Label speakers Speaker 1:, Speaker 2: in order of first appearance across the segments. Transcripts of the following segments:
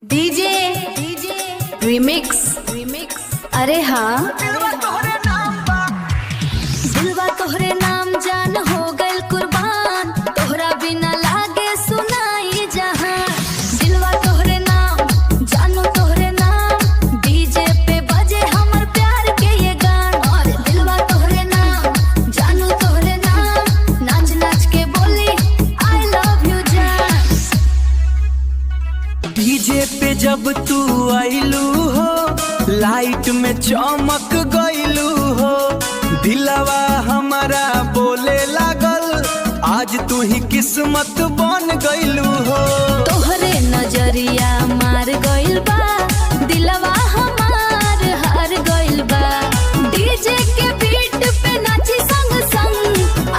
Speaker 1: DJ remix अरे हाँ दिलवा तोहरे नाम जान हो गइल कुर्बान तोहरा बिना लागे सुनाई जहां दिलवा तोहरे नाम जानो तोहरे नाम डीजे पे बजे हमर प्यार के ये गान और दिलवा तोहरे नाम जानो तोहरे नाम नाच नाच के बोली आई लव यू जान।
Speaker 2: डीजे पे जब तू आइलू हो लाइट में चमक गइलू हो दिलवा हमारा बोले लागल आज तू ही किस्मत बन गइलू हो।
Speaker 1: तोहरे नजरिया मार गइल बा दिलवा हमार हार गइल बा डीजे के बीट पे नाची संग संग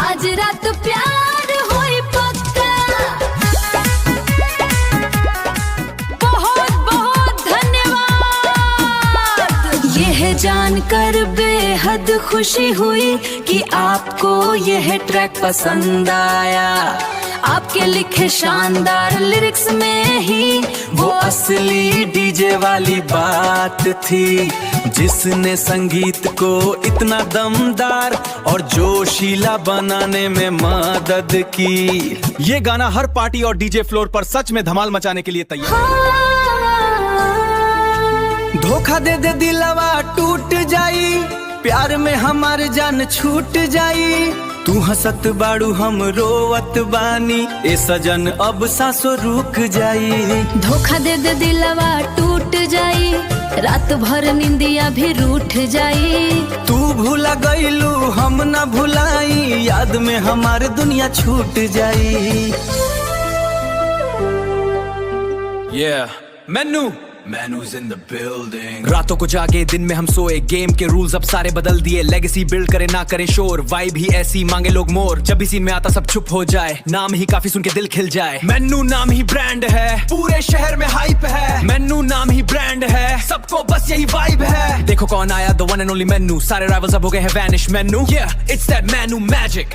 Speaker 1: आज रात प्यार होई पक्का। बहुत बहुत धन्यवाद। यह जानकर बेहद खुशी हुई कि आपको यह ट्रैक पसंद आया। आपके लिखे शानदार लिरिक्स में ही
Speaker 2: वो असली डीजे वाली बात थी जिसने संगीत को इतना दमदार और जोशीला बनाने में मदद की। ये गाना हर पार्टी और डीजे फ्लोर पर सच में धमाल मचाने के लिए तैयार। धोखा दे दे दिलवा टूट जाई प्यार में हमार जान छूट जाई तू हंसत बाड़ू हम रोवत बानी ए सजन अब सांसों रुक जाई।
Speaker 1: धोखा दे दे दिलवा टूट जाई रात भर निंदिया भी रूठ जाई।
Speaker 2: तू भूला गईलू हम ना भुलाई याद में हमार दुनिया छूट जाई। Menu's in the building। रातों को जागे दिन में हम सोए गेम के रूल्स अब सारे बदल दिए लेगेसी बिल्ड करे ना करे शोर वाइब ही ऐसी मांगे लोग मोर जब भी सीन में आता सब चुप हो जाए नाम ही काफी सुन के दिल खिल जाए। मेनू नाम ही ब्रांड है पूरे शहर में हाइप है मेनू नाम ही ब्रांड है सबको बस यही वाइब है। देखो कौन आया द वन एंड ओनली मेनू सारे राइवल्स अब हो गए हैं vanish menu it's that menu magic.